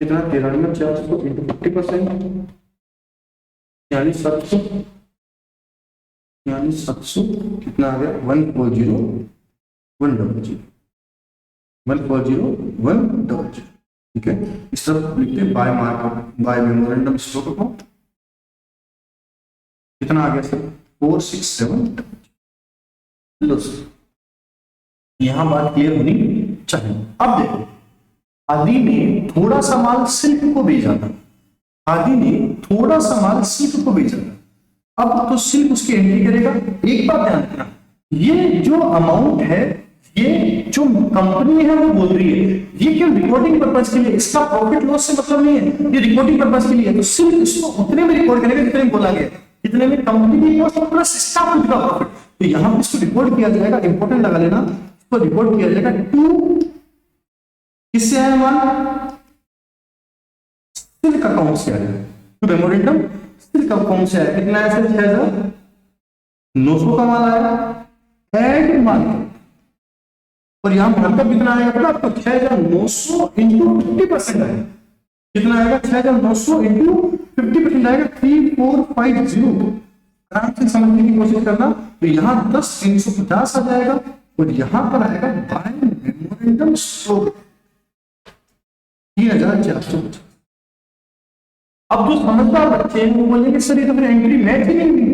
कितना 93,400 इंटू 50%, 46,700 कितना आ गया 140,100 140,100। ठीक है, इस तरफ लिखते हैं by markup by memorandum stock account कितना आ गया सर 467। लो सर, यहां बात क्लियर होनी चाहिए। अब देखो, आदि ने थोड़ा सा माल सिल्क को भेजा था, आदि ने थोड़ा सा माल सिल्क को भेजा था। अब तो सिल्क उसकी एंट्री करेगा। एक बात ध्यान रखना, ये जो अमाउंट है, ये जो कंपनी है वो बोल रही है, ये क्यों रिकॉर्डिंग पर्पस के लिए, इसका प्रॉफिट लॉस से मतलब नहीं है, ये रिकॉर्डिंग पर्पस के लिए है। तो सिर्फ इसको उतने में रिकॉर्ड करेगा जितने में बोला गया, इतने में कंपनी की कॉस्ट प्लस स्टाफ का प्रॉफिट। तो यहां पर इसको रिकॉर्ड किया जाएगा, इंपॉर्टेंट लगा लेना, इसको रिकॉर्ड किया जाएगा टू किससे आया माल, सिल्क अकाउंट से आया, टू मेमोरेंडम सिल्क अकाउंट से आया। कितना आया सर 6,900 का माल आया एड मार्कअप, और यहां मार्कअप कितना आएगा पता आपको 6,900 इंटू 50% आएगा। कितना आएगा 6,900 इंटू 50% आएगा 3,450। आराम से समझने की कोशिश करना। तो यहां 10,350 आ जाएगा और यहां पर आएगा बाय मेमोरेंडम स्टॉक 3,450। अब जो समझदार बच्चे हैं वो बोलेंगे सर ये तो फिर एंट्री मैच ही नहीं हुई,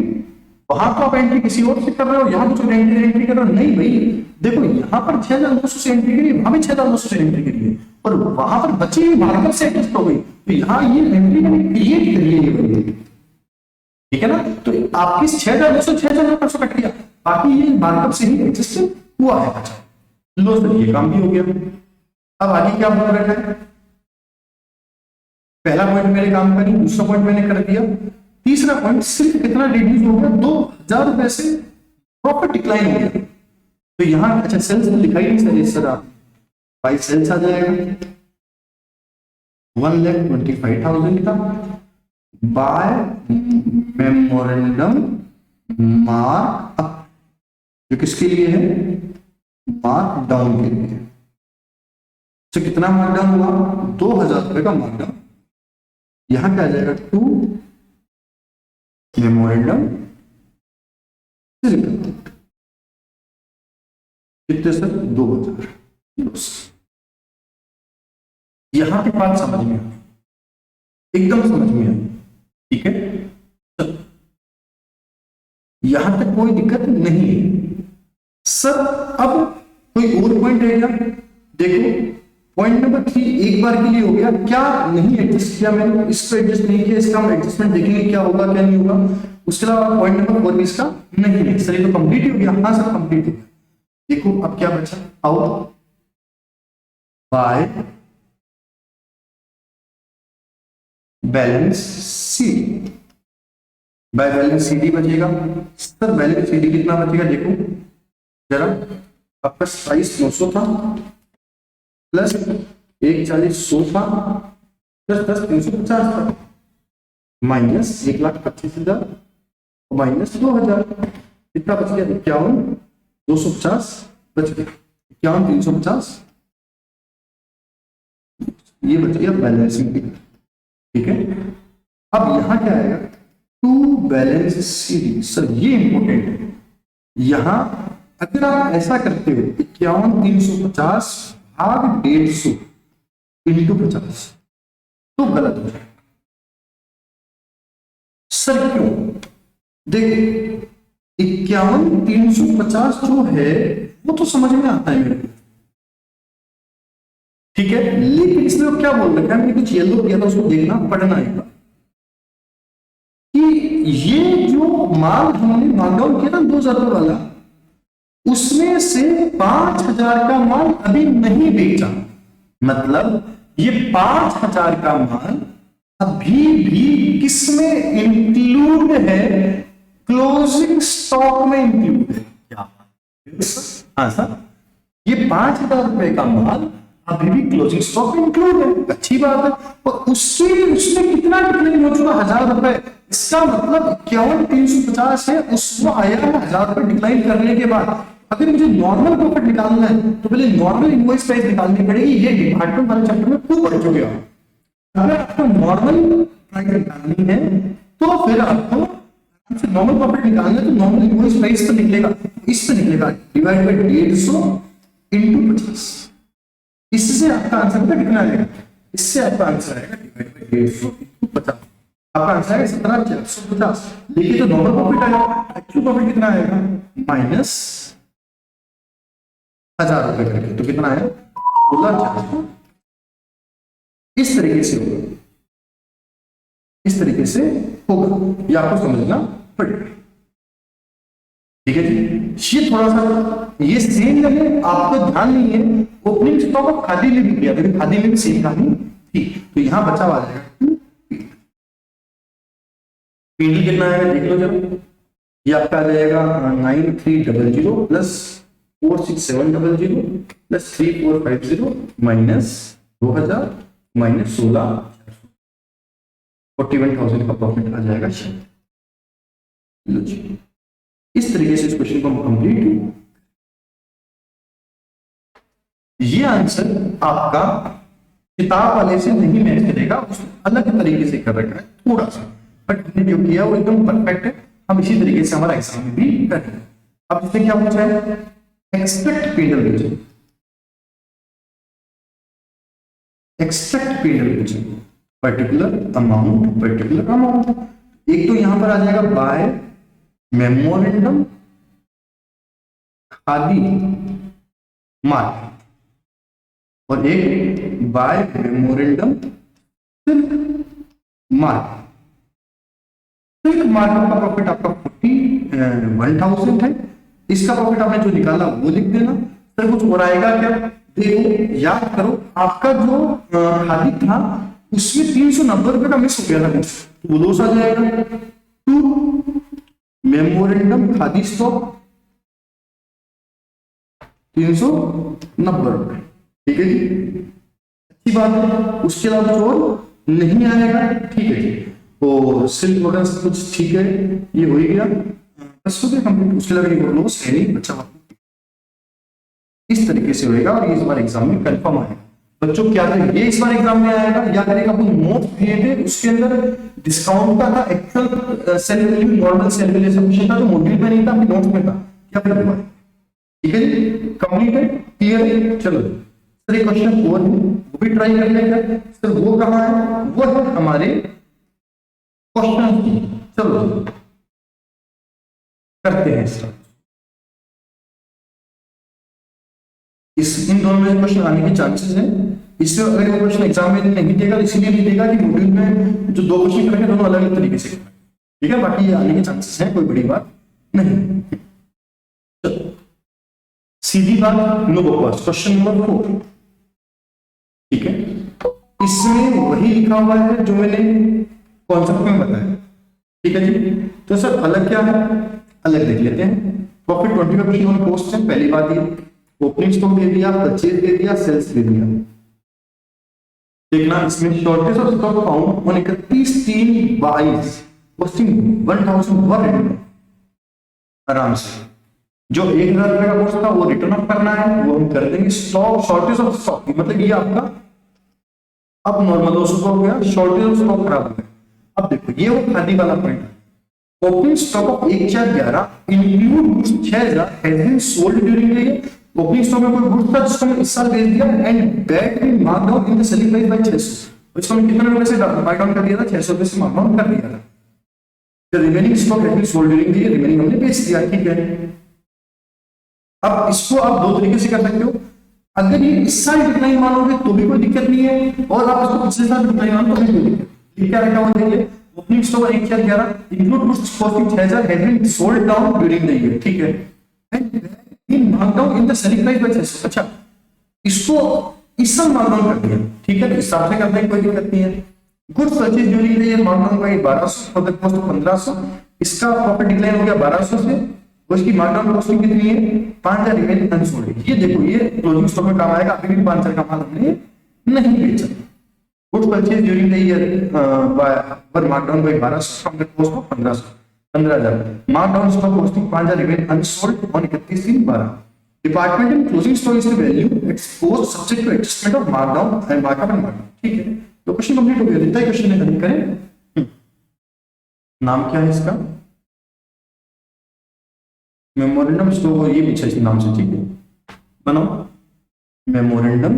वहां तो आप एंट्री किसी और से कर रहे हो, यहां तो एंट्री कर रहे हो। नहीं भाई देखो, यहां पर 6,900 से एंट्री करी, वहां भी 6,900 से एंट्री करी है और वहां पर बची हुई मार्कअप से एडजस्ट हो गई, तो यहां ये एंट्री मैंने क्रिएट करी है ये बनी। ठीक है ना, तो आपकी 6,900 कट गया, बाकी ये मार्कअप से ही एडजस्ट हुआ है। लो सर ये काम भी हो गया। अब आगे क्या बोल रखा है, पहला पॉइंट मैंने काम करी, दूसरा पॉइंट मैंने कर दिया, तीसरा पॉइंट सिर्फ कितना रिड्यूस हो गया 2,000 रुपए से प्रॉफिट डिक्लाइन हो गया। तो यहां अच्छा सेल्स तो लिखा ही नहीं सर, इस तरह बाई सेल्स आ जाएगा 1,25,000 का बाय मेमोरेंडम मार्कअप, जो किसके लिए है मार्क डाउन के लिए। तो कितना मार्क डाउन हुआ 2,000 रुपए का मार्क डाउन। यहां क्या आ जाएगा टू मेमोरेंडम कितने सर 2,000। यहां की बात समझ में आई, एकदम समझ में आई। ठीक है, चलो यहां तक कोई दिक्कत नहीं है सर। अब कोई और पॉइंट है क्या, देखो पॉइंट नंबर 3 एक बार के लिए हो गया, क्या नहीं एडजस्ट किया मैंने, इसको एडजस्ट नहीं किया, इसका हम एडजस्टमेंट देखेंगे क्या होगा क्या नहीं होगा। उसके अलावा पॉइंट नंबर 4 भी इसका नहीं है सर, ये तो कंप्लीट हो गया। हाँ सर कंप्लीट हो गया। देखो अब क्या बचा, आओ by balance C, by balance CD बचेगा सर। बैलेंस सीडी कितना बचेगा देखो जरा, आपका 27,900 था प्लस 1,40,100 था प्लस 10,350 था माइनस 1,25,000 माइनस 2,000, कितना बच गया 51,250 बच गया 51,350, ये बच गया बैलेंसिंग फिगर। ठीक है, अब यहां क्या आएगा टू बैलेंस सीडी सर, ये इंपॉर्टेंट है। यहां अगर आप ऐसा करते हो 51,350 भाग 150 इंटू 50 तो गलत हो जाएगा सर। क्यों, देखो 51,350 जो है वो तो समझ में आता है मेरे को, ठीक है, लेकिन इसमें क्या बोल रखा है, मैंने कुछ येलो किया था उसको देखना पढ़ना एक बार कि ये जो माल हमने मार्क डाउन किया ना 2,000 रुपए वाला, उसमें से 5,000 का माल अभी नहीं बेचा, मतलब ये 5,000 का माल अभी भी किसमें इंक्लूड है, क्लोजिंग स्टॉक में इंक्लूड है। क्या हाँ सर, ये 5,000 रुपए का माल अभी भी क्लोजिंग स्टॉक इंक्लूड है, अच्छी बात है। और उसमें कितना डिक्लाइन हो चुका, 1000 रुपए। इसका मतलब 51,350 है, उसमें आया है 1000 रुपए डिक्लाइन करने के बाद। अगर मुझे नॉर्मल प्रॉफिट निकालना है तो पहले नॉर्मल इनवॉइस प्राइस निकालनी पड़ेगी। ये डिपार्टमेंट वाले चैप्टर में खूब पढ़ चुके हो। अगर आपको नॉर्मल प्राइस निकालनी है तो फिर आपको नॉर्मल प्रॉफिट निकालना है, तो नॉर्मल इनवॉइस प्राइस तो निकलेगा, इस पे निकलेगा, डिवाइड बाय 150 इंटू 50। इससे आपका आंसर पता कितना आएगा? इससे आपका आंसर आएगा डिवाइड बाय 150 इंटू 50। आपका आंसर आएगा 17,450। देखिए तो नॉर्मल प्रॉफिट आएगा, एक्चुअल प्रॉफिट कितना आएगा? माइनस 1000 रुपए करके, तो कितना आया? 16,400। इस तरीके से होगा, इस तरीके से होगा, ये आपको समझना पड़ेगा। ठीक है जी, ये थोड़ा सा ये सेम लगे, आपको ध्यान नहीं है। ओपनिंग स्टॉक ऑफ खादी में भी किया, लेकिन खादी में भी सेम कहानी थी, तो यहां बचा हुआ जाएगा पीडी कितना आएगा देख लो जरा। ये आपका आ जाएगा 9300 प्लस 46700 प्लस 3450 माइनस 2000 माइनस 16, 41,000 का प्रॉफिट आ जाएगा। लो जी, इस तरीके से इस क्वेश्चन को हम कंप्लीट। ये आंसर आपका किताब वाले से नहीं मैच करेगा, उसने अलग तरीके से कर रखा है थोड़ा सा, बट हमने जो किया वो एकदम परफेक्ट है। हम इसी तरीके से हमारा एग्जाम में भी करेंगे। अब इसमें क्या पूछा है? एक्सपेक्ट पेडल पूछे, एक्सपेक्ट पेडल पूछे, पर्टिकुलर अमाउंट। एक तो यहां पर आ जाएगा बाय मेमोरेंडम खादी मार्क, और एक by memorandum silk mark. Silk mark का प्रॉफिट आपका 41,000 है। इसका प्रॉफिट आपने जो निकाला वो लिख देना। सर कुछ और आएगा क्या? देखो याद करो, आपका जो खादी था उसमें 390 रुपए का मिस हो गया था कुछ, तो वो लॉस आ जाएगा। टू मेमोरेंडम खादी स्टॉक 390 रुपए, ठीक है जी, अच्छी बात है। उसके अलावा कुछ और नहीं आएगा, ठीक है जी। और सिल्क वगैरह सब कुछ ठीक है, ये हो ही गया, बस हो गया कंप्लीट। उसके अलावा लॉस है नहीं बच्चा, इस तरीके से होएगा और ये इस बार एग्जाम में कंफर्म आएगा। बच्चों क्या करें, ये इस बार एग्जाम में आएगा या करेगा, वो नोट दिए थे उसके अंदर डिस्काउंट का था, actual sale value normal sale value से पूछा था, जो मॉड्यूल में नहीं था, अपने नोट्स में था। क्या फिर हुआ? ठीक है जी, कंप्लीट है, क्लियर है। चलो सर एक क्वेश्चन और है, वो भी ट्राई कर लेंगे। सर वो कहाँ है? वो है हमारे क्वेश्चन की। चलो करते हैं सर, इन दोनों में क्वेश्चन आने के चांसेस हैं। इससे अगर वो क्वेश्चन एग्जाम में नहीं देगा, इसीलिए नहीं देगा कि मॉड्यूल में जो दो क्वेश्चन करेंगे दोनों अलग अलग तरीके से, ठीक है। बाकी ये आने के चांसेस हैं, कोई बड़ी बात नहीं। सीधी बात, नो बकवास। क्वेश्चन नंबर 4, ठीक है, इसमें वही लिखा हुआ है जो मैंने कॉन्सेप्ट में बताया, ठीक है जी। तो सर अलग क्या है, अलग देख लेते हैं। प्रॉफिट 25% ऑन कॉस्ट है, पहली बात ये। ओपनिंग स्टॉक दे दिया, परचेज दे दिया, सेल्स दे दिया। देखना इसमें shortage of stock found on 31/3/22 costing 1,100 आराम से। जो 1,000 रुपए का कॉस्ट था वो रिटर्न ऑफ करना है, वो हम कर देंगे। स्टॉक शॉर्टेज ऑफ स्टॉक मतलब ये आपका अब नॉर्मल स्टॉक हो गया, शॉर्टेज ऑफ स्टॉक खराब हो गया। अब देखो ये वो खादी वाला पॉइंट है। Opening stock of 1,411 include goods 6,000 has been sold during the year. Opening stock में कोई गुड्स था जिसको हमने इस साल बेच दिया and that been mark down in the selling price by 600। इसको हमने कितने रुपए से मार्क डाउन कर दिया था? 600 रुपए से मार्क डाउन कर दिया था। The remaining stock has been sold during the year, remaining हमने बेच दिया, ठीक है। अब इसको आप दो तरीके से कर सकते हो। अगर ये इस साल डिक्लाइन मानोगे तो भी कोई दिक्कत नहीं है, और आप इसको पिछले साल डिक्लाइन मानो तो भी कोई दिक्कत नहीं। क्या रखा हुआ देखिए, opening stock 1,411 include goods costing 6,000 has been sold down during the year, ठीक है, and in mark down in the selling price by 600। अच्छा, इसको इस साल मार्क डाउन कर दिया, ठीक है, तो इस हिसाब से करने की कोई दिक्कत नहीं है। Goods purchase during the year mark down by 1,200 for the cost of 1,500। इसका प्रॉफिट डिक्लाइन हो गया 1,200 से उसकी मार्कडाउन कॉस्टिंग कितनी है 5000 रिमेन अनसोल्ड। ये देखो ये क्लोजिंग स्टॉक में काम आएगा, अभी भी 5000 का माल हमने नहीं बेचा। Goods purchase during the year पर markdown by 1200 from the cost of 15000 markdown stock costing 5000 remain unsold on 31/12। Department in closing stock is the value expose subject to adjustment of markdown and markup and markdown. ठीक है, तो question complete हो गया। जितना question है complete करें। नाम क्या है इसका, मेमोरेंडम स्टॉक, ये पीछे इस नाम से। ठीक है, बनाओ मेमोरेंडम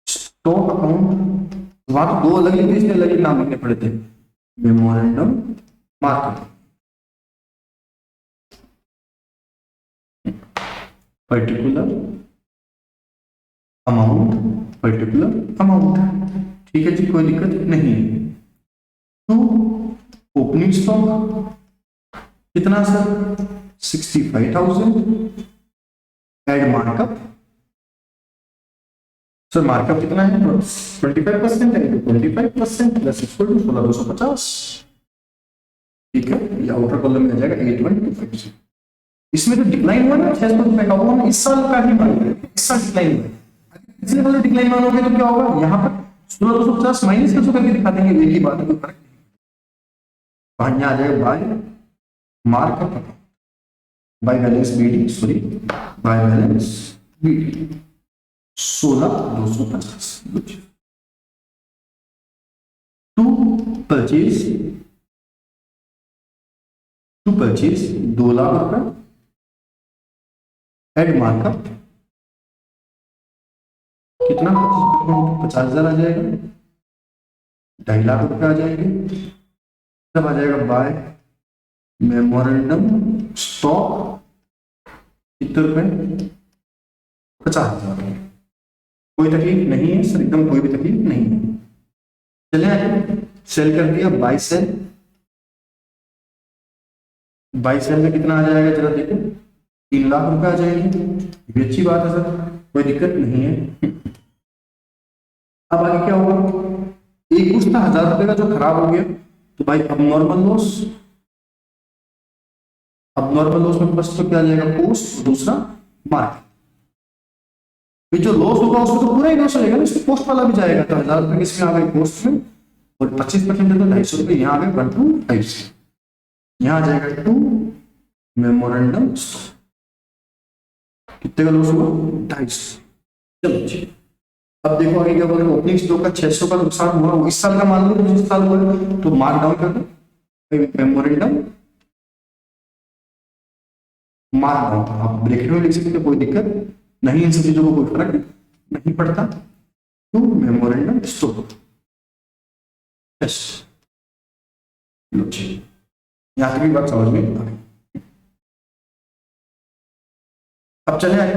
स्टॉक अकाउंट। वहां तो दो अलग लिखे, इसमें अलग नाम लिखने पड़े थे। Memorandum markup particular amount. ठीक है जी, कोई दिक्कत नहीं। तो ओपनिंग स्टॉक कितना sir 65,000 add markup. Sir markup कितना है 25% है, 25% प्लस इक्वल टू 16,250। ठीक है, ये आउटर कॉलम में आ जाएगा 8125। इसमें तो डिक्लाइन हुआ ना 600 रुपए का, वो इस साल का ही मान लिया, इस साल डिक्लाइन हुआ। पिछले वाले डिक्लाइन मानोगे तो क्या होगा, यहाँ पर 16,250 माइनस करके दिखा देंगे, एक ही बात है, कोई फर्क नहीं। आ जाएगा by markup by balance BD, sorry by balance BD 16,250। To purchase 2 lakh रुपए एड मार्कअप कितना 50,000 आ जाएगा, 2.5 लाख रुपए आ जाएंगे। तब आ जाएगा बाय मेमोरेंडम स्टॉक कितने रुपए 50,000। कोई तकलीफ नहीं है सर, एकदम कोई भी तकलीफ नहीं है। चले आगे, सेल कर दिया, बाय सेल में कितना आ जाएगा जरा देखो, 3 लाख रुपए आ जाएंगे। ये अच्छी बात है सर, कोई दिक्कत नहीं है। अब आगे क्या होगा, एक कुछ था 1000 रुपए का जो खराब हो गया, तो भाई अब नॉर्मल लॉस में फर्स्ट तो क्या आ जाएगा पोस्ट, दूसरा मार्केट। जो लॉस होगा उसमें तो पूरा ही लॉस रहेगा ना, इसमें पोस्ट वाला भी जाएगा। तो 1000 रुपए किसमें आ गए पोस्ट में, और 25% है तो 250 रुपए यहाँ आ गए 125। यहाँ आ जाएगा 2 मेमोरेंडम स्टॉक, कितने का लॉस हुआ 250। चलो जी, अब देखो आगे क्या बोल रहे हैं, ओपनिंग स्टॉक का 600 का नुकसान हुआ, वो इस साल का मान लो, इस साल हुआ तो मार्क डाउन कर दो मेमोरेंडम मार्क डाउन। आप ब्रैकेट में लिख सकते हो, कोई दिक्कत नहीं, इन सब चीजों को कोई फर्क नहीं पड़ता। तो मेमोरेंडम स्टॉक यहां तक भी बात समझ में आ गई। अब चले आए,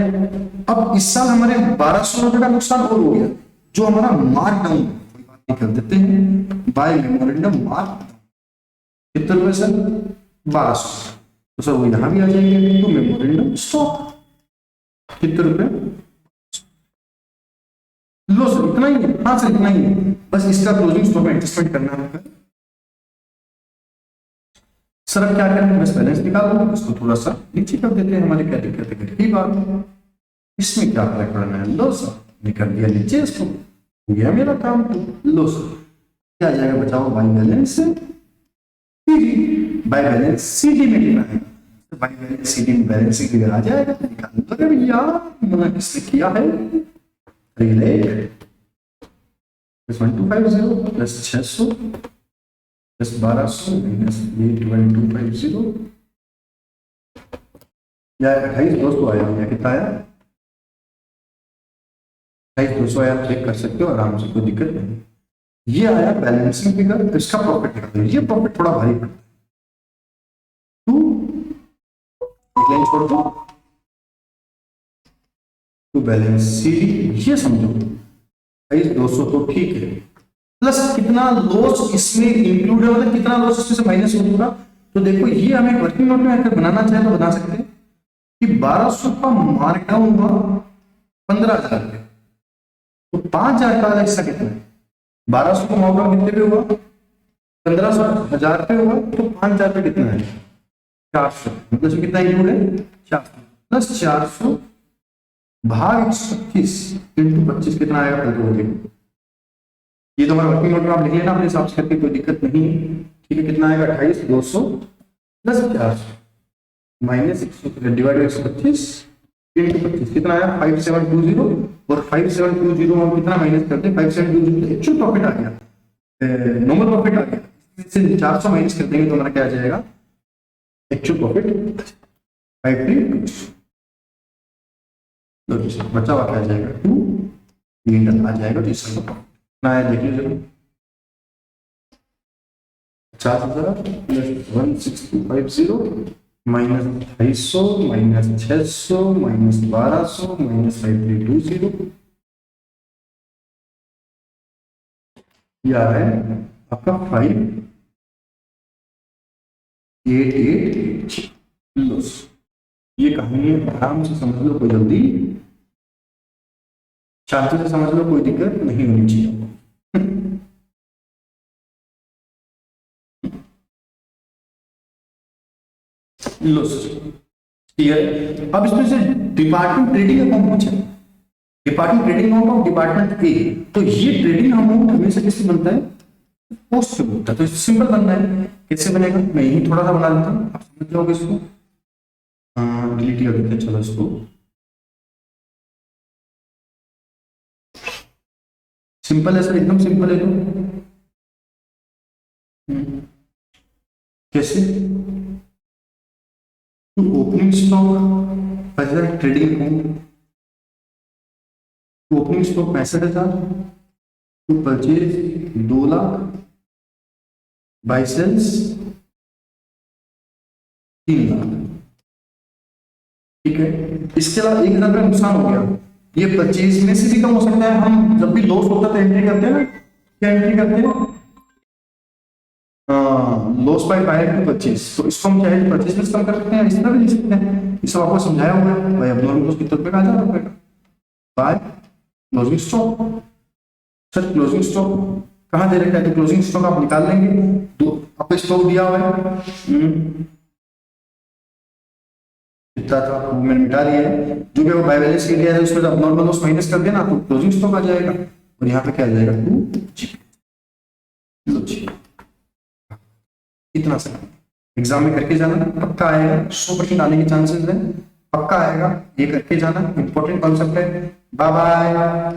अब इस साल हमारे 1200 रुपए का नुकसान और हो गया, जो हमारा मार्क डाउन, कोई बात नहीं कर देते हैं बाय मेमोरेंडम मार्क कितने रुपए सर 1200, तो सर वो यहां भी आ जाएंगे। तो मेमोरेंडम स्टॉक कितने रुपए, लो सर इतना ही है, हाँ सर इतना ही है, बस इसका क्लोजिंग स्टॉक में एडजस्टमेंट करना है। सर अब क्या करें, बस बैलेंस निकाल दो, इसको थोड़ा सा नीचे कर देते हैं, हमारी कैटेगरी की बात है, इसमें क्या फर्क पड़ना है। लो सर निकल दिया नीचे, इसको हो गया मेरा काम। तो लो सर क्या आ जाएगा, बचाओ bye balance CD, bye balance CD में लिखना है, बाय बैलेंस सीडी में बैलेंस सीडी आ जाएगा, निकाल दो भैया। मैंने इसने किया है 3 lakh plus 1250 plus 600 plus 1200 minus 1250 या 28,200 आया, या कितना आया 28,200 आया, चेक कर सकते हो आराम से, कोई दिक्कत नहीं। ये आया बैलेंसिंग फिगर, इसका प्रॉफिट निकाल दो, ये प्रॉफिट थोड़ा भारी पड़ता है। एक लाइन छोड़ दो, टू बैलेंस सीडी, ये समझो 28,200 तो ठीक है, प्लस कितना लॉस इसमें इंक्लूड है, मतलब कितना लॉस इसमें से माइनस होगा। तो देखो ये हमें वर्किंग नोट में अगर बनाना चाहे तो बना सकते हैं कि 1200 का मार्क डाउन हुआ 15,000 रुपये, तो 5,000 का हिस्सा कितना है, 1200 का मार्क डाउन कितने पे हुआ 15,000 रुपये हुआ, तो 5,000 रुपये कितना है 400, मतलब इसमें कितना इंक्लूड है 400 प्लस 400 भाग 125 इंटू 25 कितना आएगा कल तो देखो। ये तो हमारा वर्किंग नोट में आप लिख लेना अपने हिसाब से करके, कोई दिक्कत नहीं है। ठीक है, कितना आएगा 28,200 प्लस 400 माइनस 100 डिवाइड 125 इंटू 25 कितना आया 5720, और 5720 हम कितना माइनस करते हैं 5720 एक्चुअल प्रॉफिट आ गया, नॉर्मल प्रॉफिट आ गया, इसमें से 400 माइनस कर देंगे तो हमारा क्या आ जाएगा एक्चुअल प्रॉफिट 53, बचा हुआ क्या आ जाएगा 2 आ जाएगा। तो इसका कितना आया देख लीजिए, 50,000 plus 1650 minus 250 minus 600 minus 1200 minus 5320, यह है आपका 5888 लॉस। ये कहानी है, आराम से समझ लो, कोई जल्दी शांति से समझ लो, कोई दिक्कत नहीं होनी चाहिए। Loss clear. अब इसमें से डिपार्टमेंट ट्रेडिंग अकाउंट पूछा, department trading account department A, तो ये ट्रेडिंग अमाउंट हमेशा किससे बनता है पोस्ट से बनता है। तो सिंपल बनना है, कैसे बनेगा मैं यही थोड़ा सा बना देता हूँ, आप समझ जाओगे इसको। डिलीट कर देते हैं, चलो इसको सिंपल है सर, एकदम सिंपल है। कैसे opening stock trading account, opening stock 65,000 to purchase 2 lakh, by sales 3 lakh. ठीक है, इसके अलावा 1,000 का नुकसान हो गया, ये परचेज में से भी कम हो सकता है। हम जब भी लॉस होता है तो एंट्री करते हैं ना, क्या एंट्री करते हैं loss by buyer to purchase, तो इसको हम चाहे परचेज में कम कर सकते हैं, इस तरह भी लिख सकते हैं। इस सब आपको समझाया हुआ है भाई, अब नॉर्मल लॉस कितने रुपए का आ जा रहा है by closing stock. Sir closing stock कहाँ दे रखा है, तो क्लोजिंग स्टॉक आप निकाल लेंगे, तो आपको स्टॉक दिया हुआ है इतना था, आपको मैंने मिटा दिया है, जो भी वो बाय बैलेंस शीट दिया है उसमें आप नॉर्मल लॉस माइनस कर देना तो क्लोजिंग स्टॉक आ जाएगा, और यहाँ पे क्या आ जाएगा 2 इतना सर। एग्जाम में करके जाना, पक्का आएगा, 100% आने के चांसेस है, पक्का आएगा, ये करके जाना, इंपॉर्टेंट कॉन्सेप्ट है। Bye bye.